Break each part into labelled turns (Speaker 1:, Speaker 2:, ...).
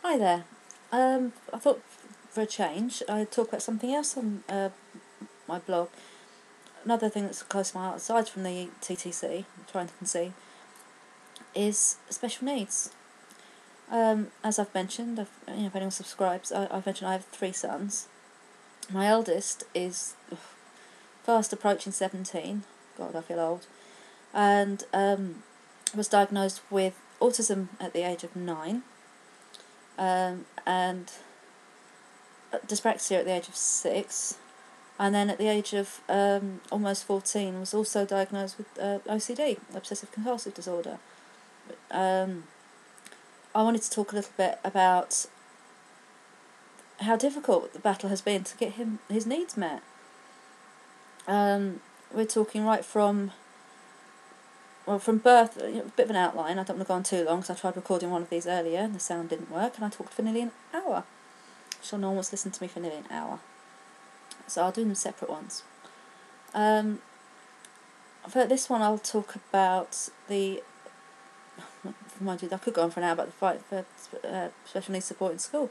Speaker 1: Hi there. I thought for a change I'd talk about something else on my blog. Another thing that's close to my heart, aside from the TTC, trying to conceive, is special needs. As I've mentioned, if anyone subscribes, I've mentioned I have three sons. My eldest is fast approaching 17. God, I feel old. And was diagnosed with autism at the age of 9. And dyspraxia at the age of 6, and then at the age of almost 14 was also diagnosed with OCD, obsessive compulsive disorder. I wanted to talk a little bit about how difficult the battle has been to get his needs met. We're talking right from birth, a bit of an outline. I don't want to go on too long because I tried recording one of these earlier and the sound didn't work, and I talked for nearly an hour. I'm sure no one wants to listen to me for nearly an hour, so I'll do them separate ones. For this one, I'll talk about mind you, I could go on for an hour about the fight for special needs support in school.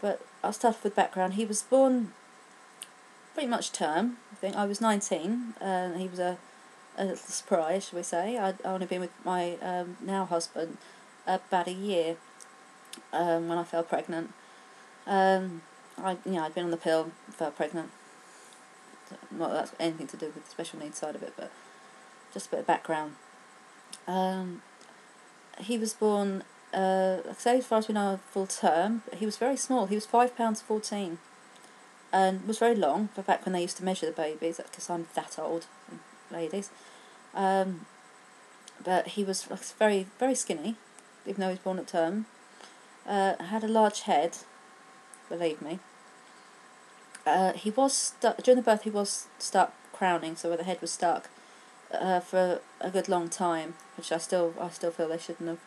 Speaker 1: But I'll start off with background. He was born pretty much term. I think I was 19, and he was a little surprise, shall we say. I'd only been with my now husband about a year when I fell pregnant. I'd been on the pill, fell pregnant. Not that that's anything to do with the special needs side of it, but just a bit of background. He was born, like I say, as far as we know, full term. He was very small. He was £5.14, and was very long for back when they used to measure the babies, because I'm that old, ladies. But he was very, very skinny, even though he was born at term. Had a large head, believe me. He was stuck during the birth. He was stuck crowning, so where the head was stuck for a good long time, which I still feel they shouldn't have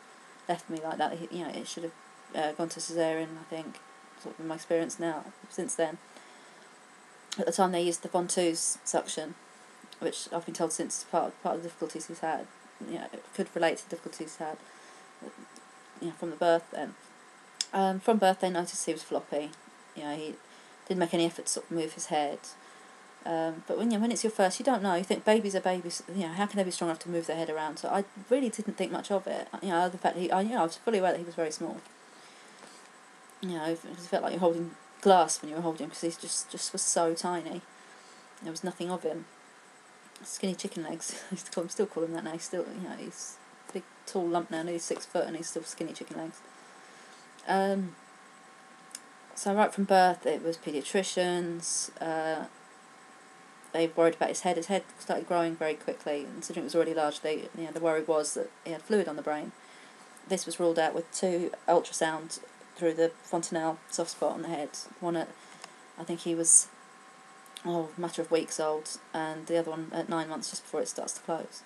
Speaker 1: left me like that. It should have gone to cesarean. I think, sort of in my experience now since then. At the time they used the Ventouse suction, which I've been told since part of the difficulties he's had. It could relate to the difficulties he's had. From the birth then. From birth they noticed he was floppy. He didn't make any effort to sort of move his head. But when it's your first, you don't know. You think babies are babies. How can they be strong enough to move their head around? So I really didn't think much of it. The fact that I was fully aware that he was very small. It felt like you're holding glass when you were holding him, because he just was so tiny. There was nothing of him. Skinny chicken legs. I used to still call him that now. He's still, he's a big tall lump now. He's 6 foot and he's still skinny chicken legs. So right from birth, it was paediatricians. They worried about his head. His head started growing very quickly, and considering it was already large, the worry was that he had fluid on the brain. This was ruled out with 2 ultrasounds through the fontanelle soft spot on the head. One at, I think he was a matter of weeks old, and the other one at 9 months, just before it starts to close.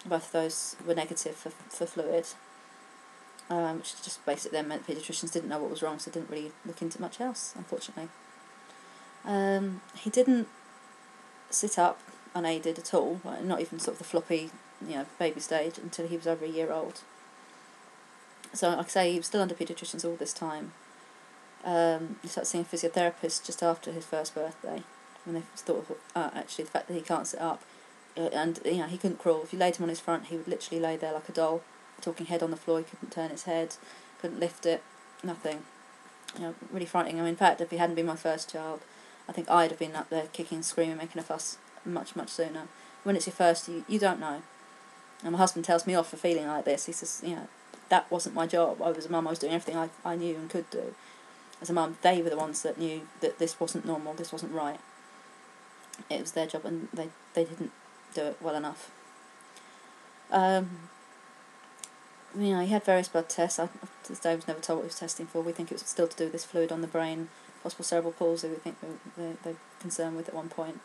Speaker 1: Both of those were negative for fluid, which just basically then meant paediatricians didn't know what was wrong, so didn't really look into much else, unfortunately. He didn't sit up unaided at all, not even sort of the floppy, baby stage, until he was over a year old. So, like I say, he was still under paediatricians all this time. He started seeing a physiotherapist just after his first birthday, when they thought, actually, the fact that he can't sit up, and he couldn't crawl. If you laid him on his front, he would literally lay there like a doll, talking head on the floor. He couldn't turn his head, couldn't lift it, nothing. Really frightening. In fact, if he hadn't been my first child, I think I'd have been up there kicking, screaming, making a fuss much, much sooner. When it's your first, you don't know. And my husband tells me off for feeling like this. He says, that wasn't my job. I was a mum. I was doing everything I knew and could do. As a mum, they were the ones that knew that this wasn't normal, this wasn't right. It was their job, and they didn't do it well enough. He had various blood tests. To this day, was never told what he was testing for. We think it was still to do with this fluid on the brain, possible cerebral palsy. We think they're concerned with at one point.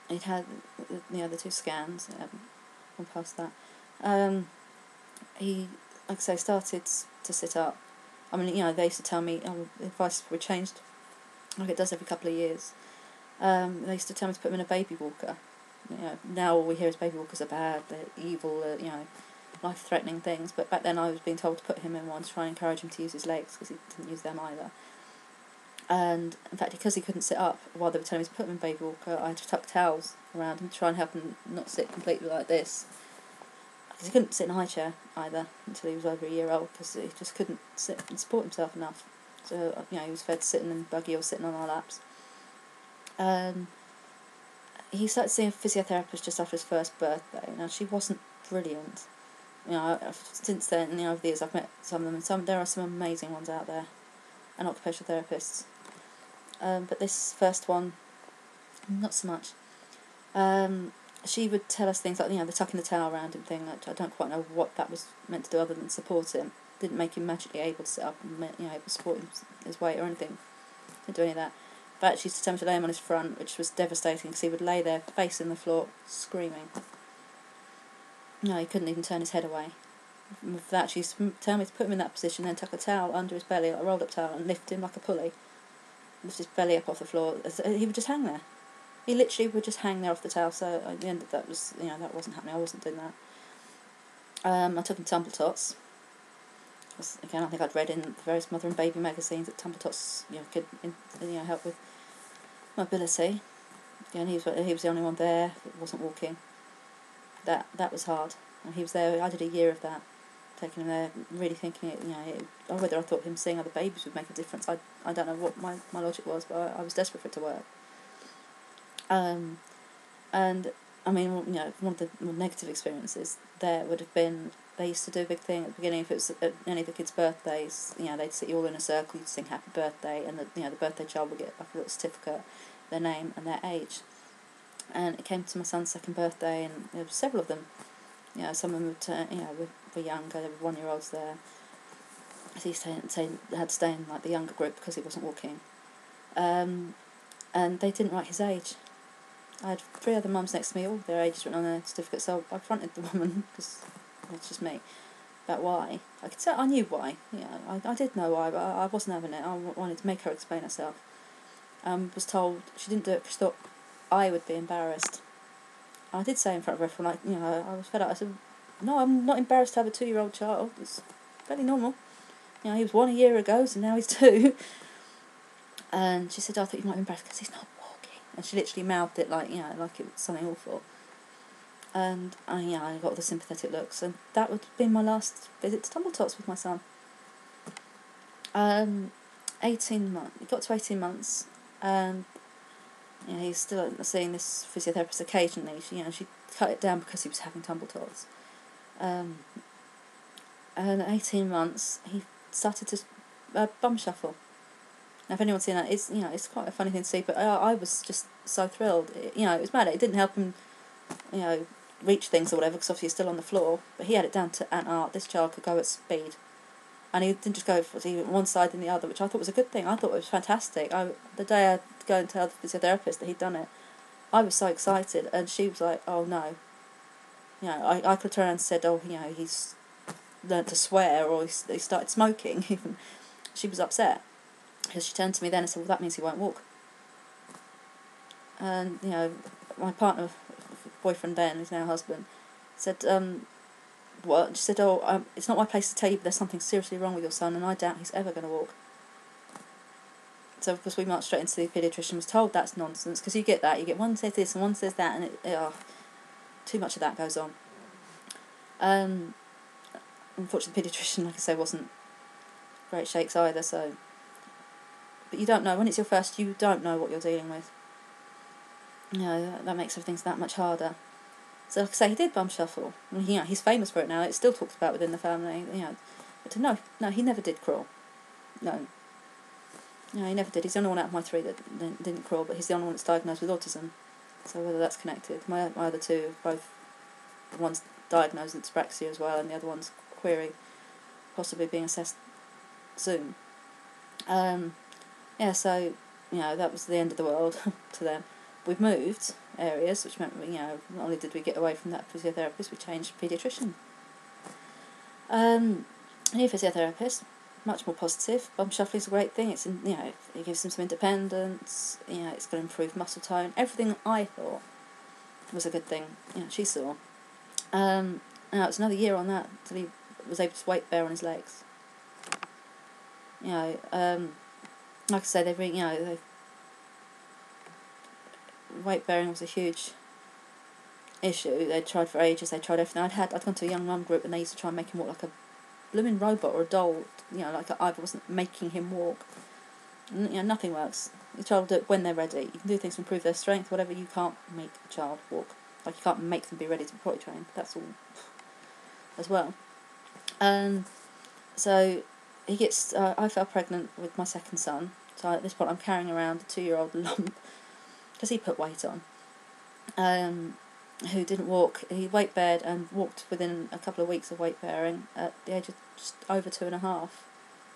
Speaker 1: He'd had the 2 scans. Gone past that. He, like I say, started to sit up. They used to tell me, the advice probably changed, like it does every couple of years. They used to tell me to put him in a baby walker. Now all we hear is baby walkers are bad, they're evil, life-threatening things, but back then I was being told to put him in one to try and encourage him to use his legs, because he didn't use them either. And in fact, because he couldn't sit up while they were telling me to put him in baby walker, I had to tuck towels around him to try and help him not sit completely like this, because he couldn't sit in a high chair either until he was over a year old, because he just couldn't sit and support himself enough. So he was fed sitting in the buggy or sitting on our laps. He started seeing a physiotherapist just after his first birthday. Now, she wasn't brilliant. Since then, over the years, I've met some of them, and there are some amazing ones out there, and occupational therapists. But this first one, not so much. She would tell us things like, the tucking the towel around him thing. I don't quite know what that was meant to do other than support him. Didn't make him magically able to sit up and able to support his weight or anything. Didn't do any of that. But she used to tell me to lay him on his front, which was devastating, because he would lay there facing the floor, screaming. He couldn't even turn his head away. With that, she used to tell me to put him in that position, then tuck a towel under his belly, like a rolled up towel, and lift him like a pulley. Lift his belly up off the floor. He would just hang there. He literally would just hang there off the towel. So at the end of that was, that wasn't happening. I wasn't doing that. I took him to Tumble Tots. Again, I think I'd read in the various mother and baby magazines that Tumble Tots, could help with mobility. Again, he was the only one there that wasn't walking. That was hard. And he was there. I did a year of that, taking him there, really thinking whether I thought him seeing other babies would make a difference. I don't know what my logic was, but I was desperate for it to work. And I mean, one of the more negative experiences there would have been, they used to do a big thing at the beginning. If it was at any of the kids' birthdays, they'd sit you all in a circle, you'd sing happy birthday, and the birthday child would get like a little certificate, their name and their age. And it came to my son's second birthday, and there were several of them. Some of them were younger, there were 1-year-olds there. So he had to stay in like the younger group because he wasn't walking. And they didn't write his age. I had 3 other mums next to me, all their ages written on their certificate, so I fronted the woman, because it's just me, about why. I could say I knew why. I did know why, but I wasn't having it. I wanted to make her explain herself. Was told she didn't do it because she thought I would be embarrassed. I did say in front of everyone, I was fed up. I said, no, I'm not embarrassed to have a 2-year-old child. It's fairly normal. He was 1 a year ago, so now he's 2. And she said, I thought you might be embarrassed because he's not walking. And she literally mouthed it like it was something awful. And I got all the sympathetic looks, and that would have been my last visit to Tumble Tots with my son. 18 months. It got to 18 months, and he's still seeing this physiotherapist occasionally. She cut it down because he was having Tumble Tots. And at 18 months, he started to bum shuffle. Now, if anyone's seen that, it's quite a funny thing to see, but I was just so thrilled. It was mad. It didn't help him, reach things or whatever, because obviously he's still on the floor, but he had it down to an art. This child could go at speed. And he didn't just go for one side and the other, which I thought was a good thing. I thought it was fantastic. The day I'd go and tell the physiotherapist that he'd done it, I was so excited, and she was like, oh no. I could turn around and said, oh, he's learnt to swear, or he started smoking. Even she was upset. Because she turned to me then and said, well, that means he won't walk. And, my partner, boyfriend then, who's now husband, said, what? She said, it's not my place to tell you, but there's something seriously wrong with your son, and I doubt he's ever going to walk. So, of course, we marched straight into the paediatrician, was told that's nonsense, because you get that. You get one says this and one says that, and too much of that goes on. Unfortunately, the paediatrician, like I say, wasn't great shakes either, so... But you don't know. When it's your first, you don't know what you're dealing with. That makes everything that much harder. So, like I say, he did bum shuffle. He's famous for it now. It's still talked about within the family. But no, he never did crawl. No, he never did. He's the only one out of my 3 that didn't crawl, but he's the only one that's diagnosed with autism. So whether that's connected. My other 2, both, one's diagnosed with dyspraxia as well, and the other one's query, possibly being assessed soon. So, that was the end of the world to them. We've moved areas, which meant, not only did we get away from that physiotherapist, we changed paediatrician. New physiotherapist, much more positive. Bum shuffling is a great thing. It's it gives him some independence. It's going to improve muscle tone. Everything I thought was a good thing. She saw. Now it's another year on that till he was able to weight bear on his legs. You know, like I say, weight bearing was a huge issue. They tried for ages. They tried everything. I'd gone to a young mum group and they used to try and make him walk like a blooming robot or a doll. You know, like I wasn't making him walk. You know, nothing works. The child will do it when they're ready. You can do things to improve their strength, whatever. You can't make a child walk. Like, you can't make them be ready to be potty trained. That's all as well. So he gets. I fell pregnant with my second son. So at this point, I'm carrying around a 2-year-old lump because he put weight on. Who didn't walk. He weight bared and walked within a couple of weeks of weight bearing at the age of just over 2.5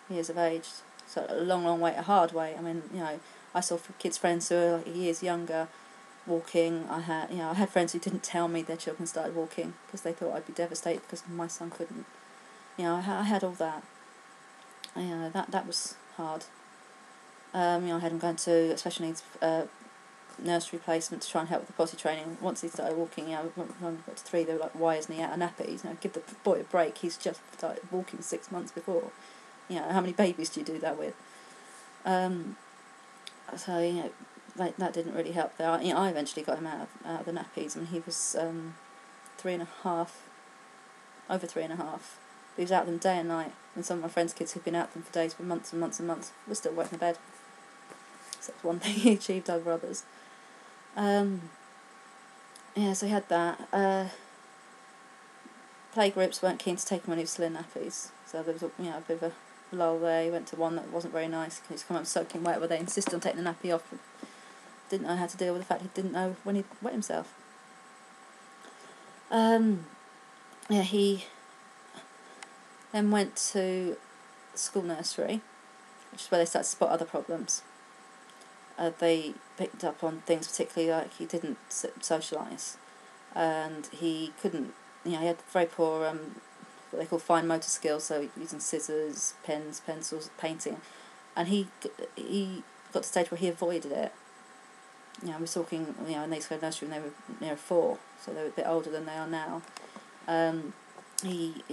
Speaker 1: years of age. So a long way, a hard way. I mean, you know, I saw kids' friends who were like years younger walking. I had friends who didn't tell me their children started walking because they thought I'd be devastated because my son couldn't. You know, I had all that. You know, that was hard. You know, I had him going to special needs nursery placement to try and help with the potty training. Once he started walking, you know, when I got to 3, they were like, why isn't he out of nappies? You know, give the boy a break. He's just started walking 6 months before. You know, how many babies do you do that with? So, you know, that didn't really help there. You know, I eventually got him out of the nappies. I mean, he was 3.5, over 3.5. He was out of them day and night. And some of my friends' kids who'd been out of them for days, for months and months and months, were still wet in the bed. So that's one thing he achieved over others. Yeah, so he had that. Play groups weren't keen to take him when he was still in nappies. So there was a bit of a lull there. He went to one that wasn't very nice. He was come up soaking wet where they insisted on taking the nappy off. But didn't know how to deal with the fact he didn't know when he'd wet himself. Yeah, he then went to school nursery, which is where they started to spot other problems. They picked up on things, particularly like he didn't socialise, and he couldn't. You know, he had very poor what they call fine motor skills, so using scissors, pens, pencils, painting, and he got to the stage where he avoided it. You know, we're talking, you know, when they used to go to nursery when they were near 4, so they were a bit older than they are now. He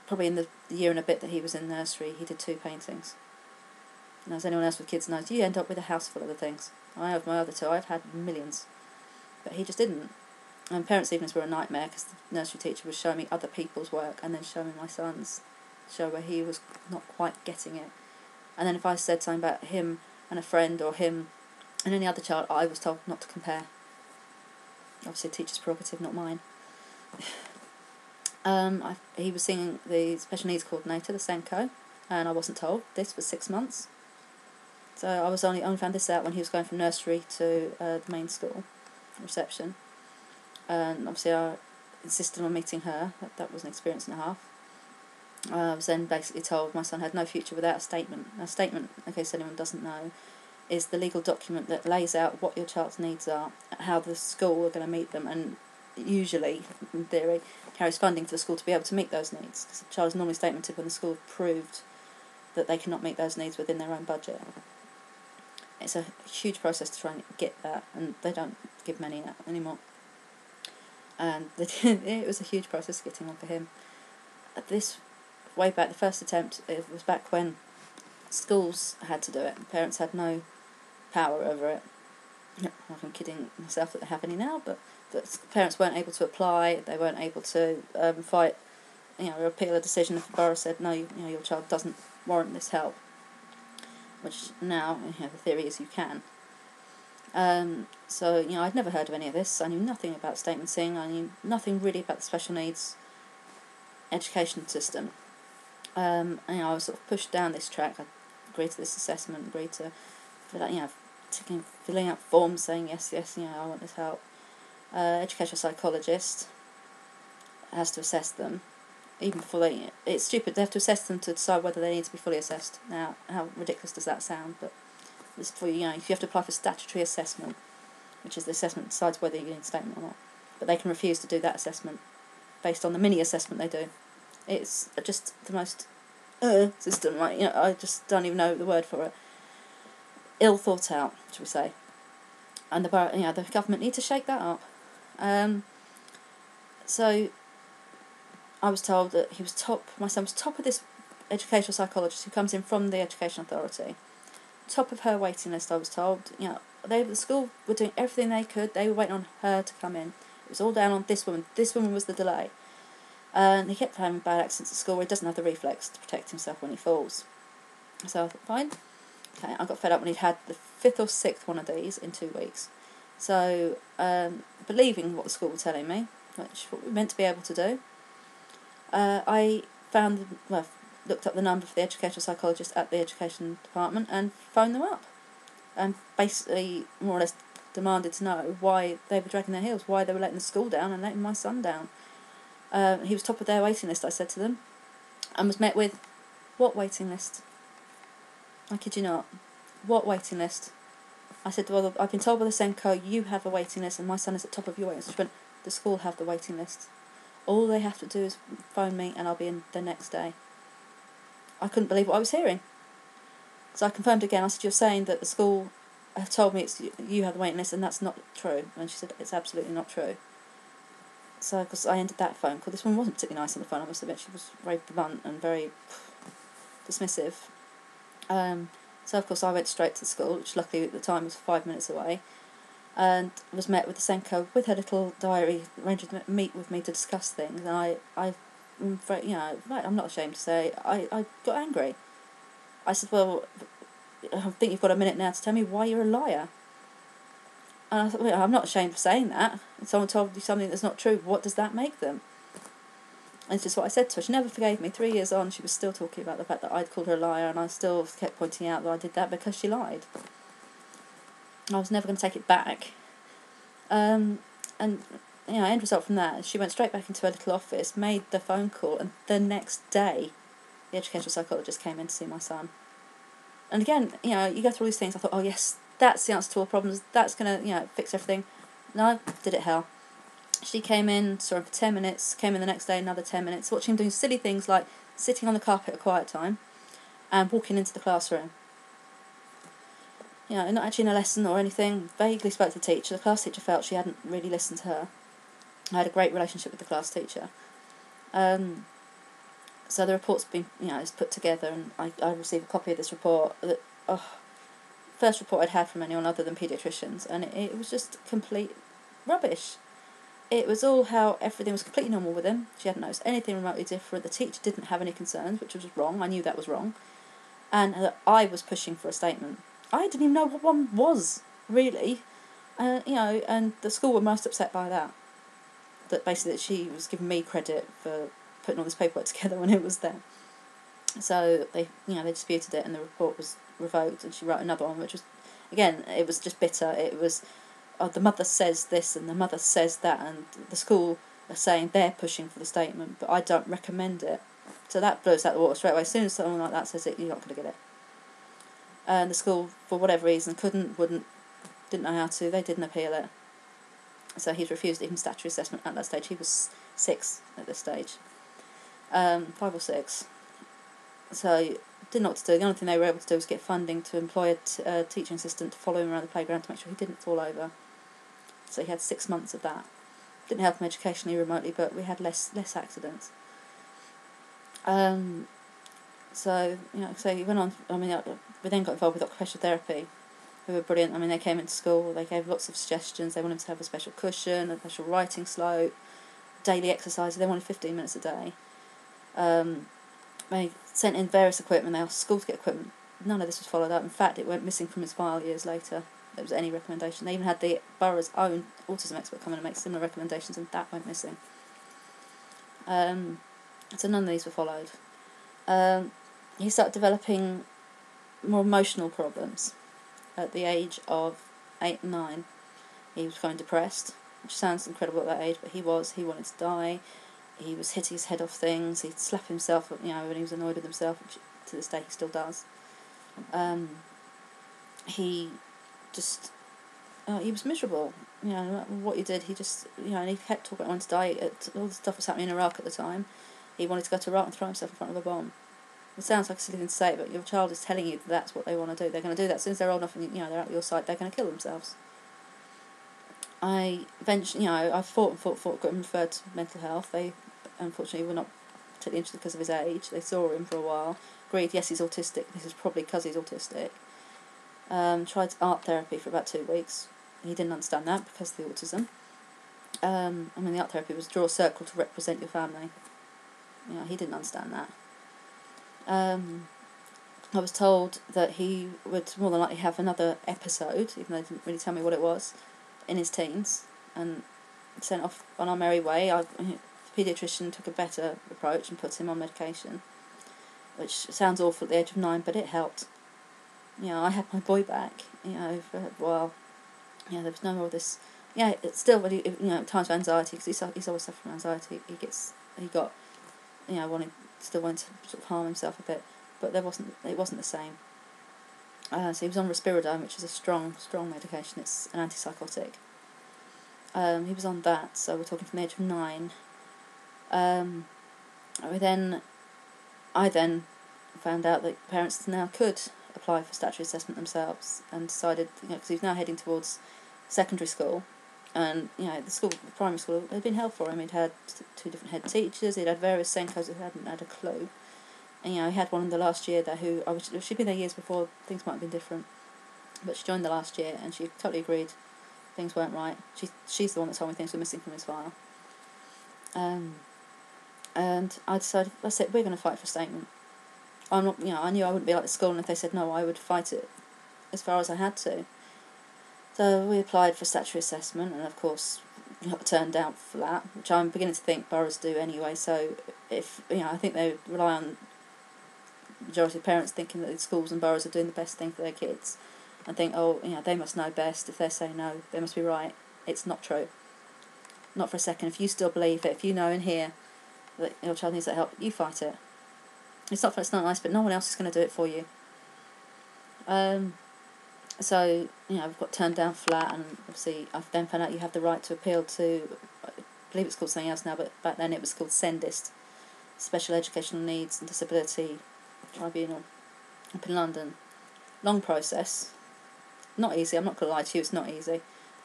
Speaker 1: probably in the year and a bit that he was in nursery, he did 2 paintings. And as anyone else with kids knows, you end up with a house full of the things. I have my other 2, I've had millions, but he just didn't. And parents' evenings were a nightmare because the nursery teacher was showing me other people's work and then showing me my son's, show where he was not quite getting it. And then if I said something about him and a friend or him and any other child, I was told not to compare. Obviously a teacher's prerogative, not mine. He was seeing the special needs coordinator, the SENCO, and I wasn't told. This was 6 months. So I only found this out when he was going from nursery to the main school reception. And obviously I insisted on meeting her. That was an experience and a half. I was then basically told my son had no future without a statement. A statement, in case anyone doesn't know, is the legal document that lays out what your child's needs are, how the school are going to meet them, and usually, in theory, carries funding for the school to be able to meet those needs. Because the child is normally statemented when the school have proved that they cannot meet those needs within their own budget. It's a huge process to try and get that, and they don't give many out anymore. And it was a huge process getting one for him. This, way back, the first attempt, it was back when schools had to do it. Parents had no power over it. I'm kidding myself that they have any now, but that parents weren't able to apply, they weren't able to fight, or appeal a decision if the borough said, no, your child doesn't warrant this help. Which now, the theory is you can. So, I'd never heard of any of this. I knew nothing about statementing. I knew nothing really about the special needs education system. I was sort of pushed down this track. I agreed to this assessment, agreed to, filling out forms saying yes, I want this help. Educational psychologist has to assess them. Even before it's stupid, they have to assess them to decide whether they need to be fully assessed. Now, how ridiculous does that sound? But it's for if you have to apply for statutory assessment, which is the assessment that decides whether you need a statement or not. But they can refuse to do that assessment based on the mini assessment they do. It's just the most system. I just don't even know the word for it. Ill thought out, should we say? And the government need to shake that up. So I was told that my son was top of this educational psychologist who comes in from the Education Authority. Top of her waiting list, I was told. The school were doing everything they could. They were waiting on her to come in. It was all down on this woman. This woman was the delay. And he kept having bad accidents at school where he doesn't have the reflex to protect himself when he falls. So I thought, fine. Okay, I got fed up when he'd had the 5th or 6th one of these in 2 weeks. So, believing what the school were telling me, which what we were meant to be able to do, I looked up the number for the educational psychologist at the education department and phoned them up. And basically, more or less, demanded to know why they were dragging their heels, why they were letting the school down and letting my son down. He was top of their waiting list, I said to them, and was met with, what waiting list? I kid you not. What waiting list? I said, well, I've been told by the SENCO you have a waiting list and my son is at the top of your waiting list. She went, the school have the waiting list. All they have to do is phone me and I'll be in the next day. I couldn't believe what I was hearing. So I confirmed again. I said, you're saying that the school have told me you have the waiting list and that's not true. And she said, it's absolutely not true. So, because I ended that phone call. This one wasn't particularly nice on the phone, I must admit. She was very blunt and very dismissive. So, of course, I went straight to the school, which luckily at the time was 5 minutes away, and was met with the SENCO with her little diary, arranged to meet with me to discuss things. And I'm not ashamed to say, I got angry. I said, well, I think you've got a minute now to tell me why you're a liar. And I thought, well, I'm not ashamed of saying that. If someone told you something that's not true, what does that make them? And it's just what I said to her. She never forgave me. 3 years on, she was still talking about the fact that I'd called her a liar, and I still kept pointing out that I did that because she lied. I was never going to take it back. End result from that, she went straight back into her little office, made the phone call, and the next day, the educational psychologist came in to see my son. And again, you go through all these things. I thought, oh yes, that's the answer to all problems. That's going to, fix everything. No, did it hell. She came in, saw him for 10 minutes, came in the next day, another 10 minutes, watching him doing silly things like sitting on the carpet at quiet time and walking into the classroom. Not actually in a lesson or anything, vaguely spoke to the teacher. The class teacher felt she hadn't really listened to her. I had a great relationship with the class teacher. So the report's been, it's put together, and I received a copy of this report. First report I'd had from anyone other than paediatricians, and it was just complete rubbish. It was all how everything was completely normal with him. She hadn't noticed anything remotely different. The teacher didn't have any concerns, which was wrong. I knew that was wrong. And I was pushing for a statement. I didn't even know what one was, really. And the school were most upset by that. That basically she was giving me credit for putting all this paperwork together when it was there. So they disputed it, and the report was revoked, and she wrote another one, which was, again, it was just bitter. It was, the mother says this and the mother says that, and the school are saying they're pushing for the statement, but I don't recommend it. So that blows out the water straight away. As soon as someone like that says it, you're not going to get it. And the school, for whatever reason, didn't know how to. They didn't appeal it. So he's refused even statutory assessment at that stage. He was 6 at this stage. 5 or 6. So didn't know what to do. The only thing they were able to do was get funding to employ a teaching assistant to follow him around the playground to make sure he didn't fall over. So he had 6 months of that. Didn't help him educationally remotely, but we had less accidents. So he went on. We then got involved with occupational therapy, who were brilliant. They came into school. They gave lots of suggestions. They wanted him to have a special cushion, a special writing slope, daily exercise. They wanted 15 minutes a day. They sent in various equipment. They asked school to get equipment. None of this was followed up. In fact, it went missing from his file years later. There was any recommendation. They even had the borough's own autism expert come in and make similar recommendations, and that went missing. So none of these were followed. He started developing more emotional problems at the age of 8 and 9. He was becoming depressed, which sounds incredible at that age, but he wanted to die. He was hitting his head off things. He'd slap himself, when he was annoyed with himself, which to this day he still does. He was miserable. No matter what he did, he just, and he kept talking about wanting to die. All the stuff was happening in Iraq at the time. He wanted to go to Iraq and throw himself in front of a bomb. It sounds like a silly thing to say, but your child is telling you that that's what they want to do. They're going to do that as soon as they're old enough and they're at your side. They're going to kill themselves. I eventually, I fought, got him referred to mental health. They unfortunately were not particularly interested because of his age. They saw him for a while, agreed, yes, he's autistic, this is probably because he's autistic. Tried art therapy for about 2 weeks. He didn't understand that because of the autism. The art therapy was draw a circle to represent your family. He didn't understand that. I was told that he would more than likely have another episode, even though they didn't really tell me what it was, in his teens, and sent off on our merry way. The paediatrician took a better approach and put him on medication, which sounds awful at the age of 9, but it helped. I had my boy back, for a while. There was no more of this. It's still really, times of anxiety, because he's always suffered from anxiety. He got, wanted to sort of harm himself a bit, but it wasn't the same. So he was on risperidone, which is a strong medication. It's an antipsychotic. He was on that, so we're talking from the age of 9. I then found out that parents now could apply for statutory assessment themselves, and decided, because he was now heading towards secondary school, and the primary school had been hell for him. He'd had 2 different head teachers, he'd had various Senkos who hadn't had a clue, and he had one in the last year there she'd been there years before, things might have been different, but she joined the last year and she totally agreed things weren't right. She's the one that told me things were missing from his file. And I decided, that's it, we're going to fight for a statement. I'm not, I knew I wouldn't be like the school, and if they said no, I would fight it as far as I had to. So we applied for statutory assessment, and of course got turned down flat, which I'm beginning to think boroughs do anyway. So if I think they rely on the majority of parents thinking that the schools and boroughs are doing the best thing for their kids, and think, they must know best. If they say no, they must be right. It's not true. Not for a second. If you still believe it, if you know in here that your child needs that help, you fight it. It's not nice, but no one else is going to do it for you. So, I've got turned down flat, and obviously I've then found out you have the right to appeal to, I believe it's called something else now, but back then it was called SENDIST, Special Educational Needs and Disability Tribunal, up in London. Long process. Not easy, I'm not going to lie to you, it's not easy.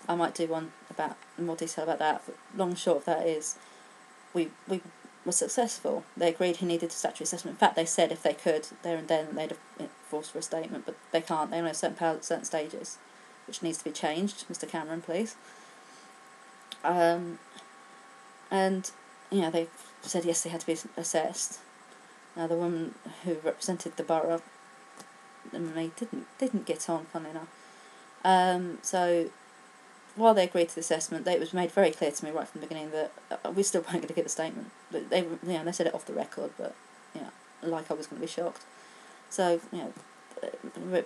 Speaker 1: I might do one in more detail about that, but long and short of that is, we were successful. They agreed he needed a statutory assessment. In fact, they said if they could, there and then, they'd have forced for a statement, but they can't. They only have certain powers at certain stages, which needs to be changed. Mr. Cameron, please. And, they said yes, they had to be assessed. Now, the woman who represented the borough and me didn't get on, funnily enough. So while they agreed to the assessment, it was made very clear to me right from the beginning that we still weren't going to get the statement. But they said it off the record, but like I was going to be shocked. So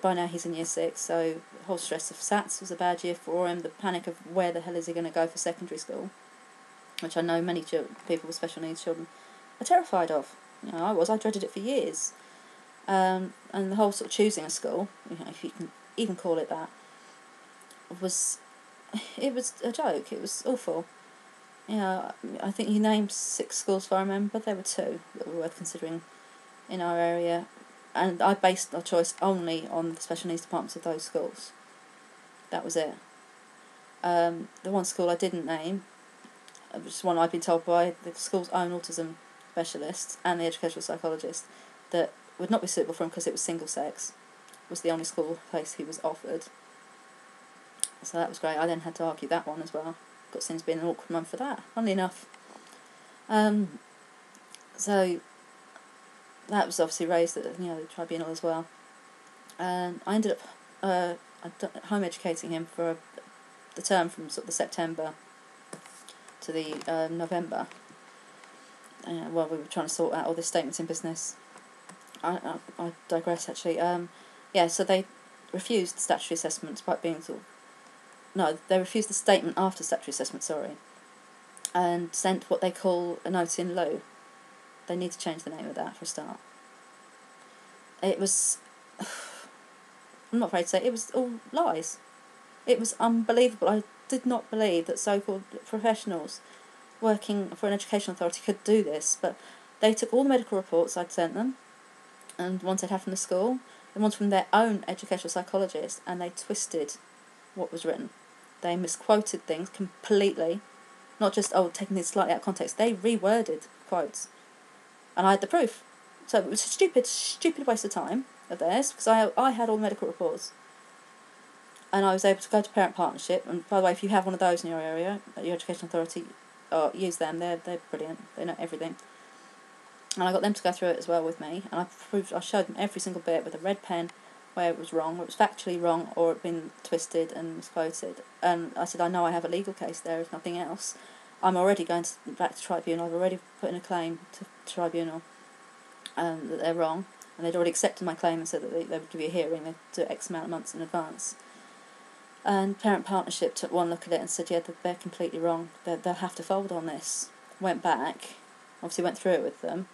Speaker 1: by now he's in year 6, so the whole stress of SATs was a bad year for him. The panic of where the hell is he going to go for secondary school, which I know many people with special needs children are terrified of. I dreaded it for years. And the whole sort of choosing a school, if you can even call it that, was a joke. It was awful. I think he named 6 schools, if I remember. There were 2 that were worth considering in our area, and I based our choice only on the special needs departments of those schools. That was it. The one school I didn't name, which is one I'd been told by the school's own autism specialist and the educational psychologist that would not be suitable for him because it was single sex, was the only school place he was offered. So that was great. I then had to argue that one as well. Got seen as being an awkward mum for that, funnily enough. So that was obviously raised at the tribunal as well. And I ended up home educating him for the term from sort of the September to the November. While we were trying to sort out all the statements in business. I digress actually. So they refused the statutory assessment despite being they refused the statement after statutory assessment, and sent what they call a notice in lieu. They need to change the name of that for a start. It was, I'm not afraid to say, it was all lies. It was unbelievable. I did not believe that so-called professionals working for an education authority could do this, but they took all the medical reports I'd sent them, and ones they'd had from the school, and ones from their own educational psychologist, and they twisted what was written. They misquoted things completely, not just, taking this slightly out of context. They reworded quotes. And I had the proof. So it was a stupid waste of time of theirs, because I had all the medical reports. And I was able to go to Parent Partnership. And by the way, if you have one of those in your area, your education authority, use them. They're brilliant. They know everything. And I got them to go through it as well with me. And I showed them every single bit with a red pen where it was wrong, where it was factually wrong, or it had been twisted and misquoted. And I said, I know I have a legal case there, if nothing else. I'm already going back to tribunal. I've already put in a claim to tribunal that they're wrong. And they'd already accepted my claim and said that they would give you a hearing. They'd do it X amount of months in advance. And Parent Partnership took one look at it and said, yeah, they're completely wrong. They'll have to fold on this. Went back, obviously went through it with them.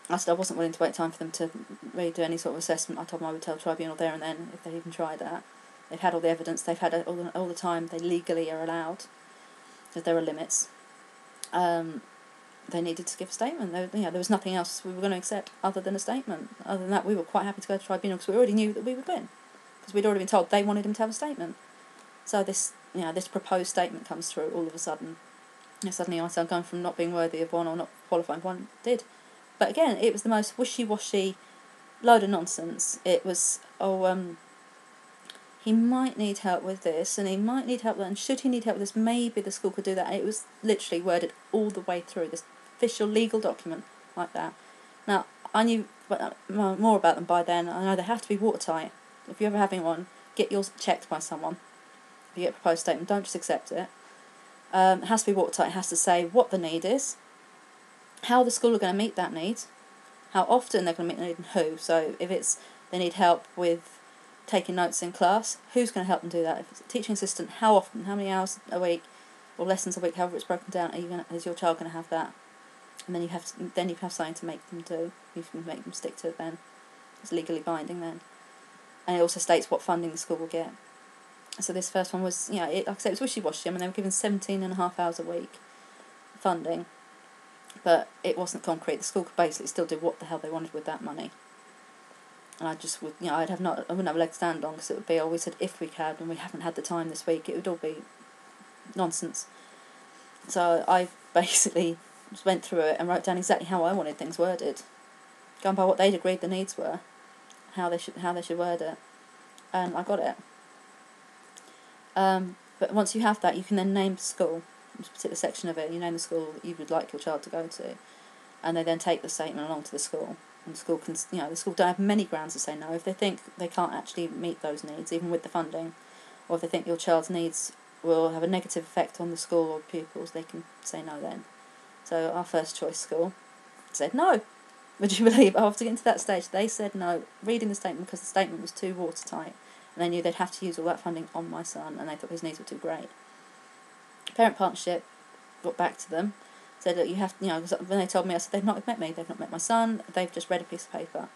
Speaker 1: I said I wasn't willing to wait time for them to really do any sort of assessment. I told them I would tell tribunal there and then if they even tried that. They've had all the evidence. They've had all the time they legally are allowed, because there are limits. They needed to give a statement. There was nothing else we were going to accept other than a statement. Other than that, we were quite happy to go to tribunal because we already knew that we would win, because we'd already been told they wanted him to have a statement. So this proposed statement comes through all of a sudden. Suddenly I started going from not being worthy of one or not qualifying for one, did. But again, it was the most wishy-washy load of nonsense. It was, he might need help with this, and he might need help with that, and should he need help with this, maybe the school could do that. And it was literally worded all the way through, this official legal document like that. Now, I knew more about them by then. I know they have to be watertight. If you're ever having one, get yours checked by someone. If you get a proposed statement, don't just accept it. It has to be watertight. It has to say what the need is, how the school are going to meet that need, how often they're going to meet the need, and who. So if they need help with taking notes in class, who's going to help them do that? If it's a teaching assistant, how often, how many hours a week, or lessons a week, however it's broken down, is your child going to have that? And then you have something to make them do. You can make them stick to it then. It's legally binding then. And it also states what funding the school will get. So this first one was, like I said, it was wishy-washy. I mean, they were given 17.5 hours a week funding, but it wasn't concrete. The school could basically still do what the hell they wanted with that money. And I just would, I wouldn't have a leg to stand on, because it would be, we said if we had, and we haven't had the time this week, it would all be nonsense. So I basically just went through it and wrote down exactly how I wanted things worded, going by what they'd agreed the needs were, how they should word it, and I got it. But once you have that, you can then name the school, a particular section of it. You name the school that you would like your child to go to, and they then take the statement along to the school. And the school can, the school don't have many grounds to say no. If they think they can't actually meet those needs, even with the funding, or if they think your child's needs will have a negative effect on the school or pupils, they can say no then. So our first choice school said no. Would you believe, after getting to that stage, they said no, reading the statement, because the statement was too watertight, and they knew they'd have to use all that funding on my son, and they thought his needs were too great. Parent Partnership got back to them, said, look, you have to, when they told me, I said, they've not met me, they've not met my son, they've just read a piece of paper.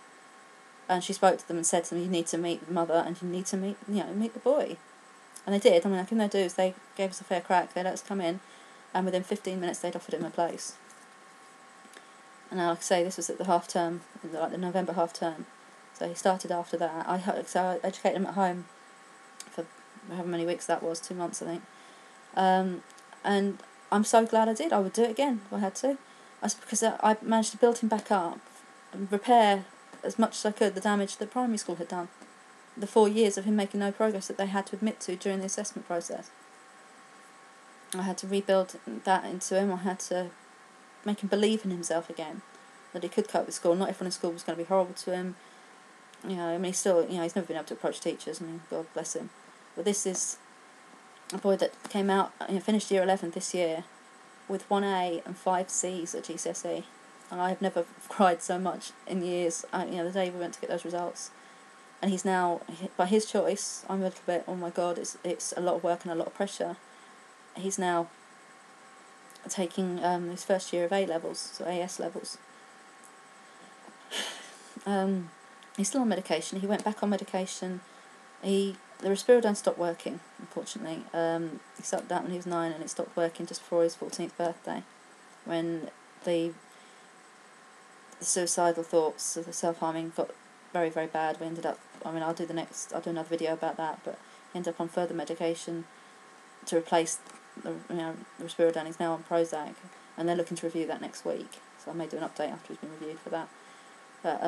Speaker 1: And she spoke to them and said to them, you need to meet the mother, and you need to meet the boy. And they did. I mean, like, in their dues, they gave us a fair crack. They let us come in, and within 15 minutes, they'd offered him a place. And now, like I say, this was at the half term, like the November half term. So he started after that. I educated him at home for however many weeks that was, 2 months, I think. And I'm so glad I did. I would do it again if I had to. Because I managed to build him back up and repair as much as I could the damage that primary school had done. The 4 years of him making no progress that they had to admit to during the assessment process. I had to rebuild that into him. I had to make him believe in himself again, that he could cope with school. Not everyone in school was going to be horrible to him. I mean, he's still, he's never been able to approach teachers. I mean, God bless him. But this is a boy that came out, finished year 11 this year with 1A and 5 C's at GCSE. And I have never cried so much in years. The day we went to get those results. And he's now, by his choice, I'm a little bit, oh my God, it's a lot of work and a lot of pressure. He's now taking his first year of A-levels, so AS levels. He's still on medication. He went back on medication. The risperidone stopped working, unfortunately. He started that when he was 9, and it stopped working just before his 14th birthday, when the suicidal thoughts of the self-harming got very, very bad. We ended up, I'll do another video about that, but he ended up on further medication to replace Risperidone is now on Prozac, and they're looking to review that next week. So I may do an update after he's been reviewed for that. But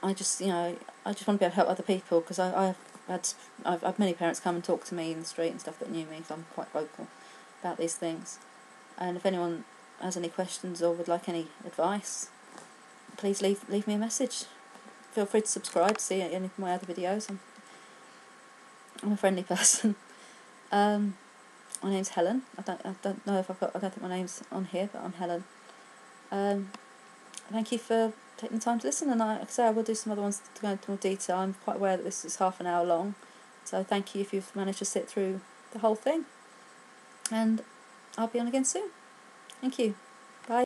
Speaker 1: I just want to be able to help other people, because I've had many parents come and talk to me in the street and stuff that knew me, because I'm quite vocal about these things. And if anyone has any questions or would like any advice, please leave me a message. Feel free to subscribe to see any of my other videos. I'm a friendly person. My name's Helen. I don't know if I don't think my name's on here, but I'm Helen. Thank you for taking the time to listen, and like I say, I will do some other ones to go into more detail. I'm quite aware that this is half an hour long, so thank you if you've managed to sit through the whole thing, and I'll be on again soon. Thank you. Bye.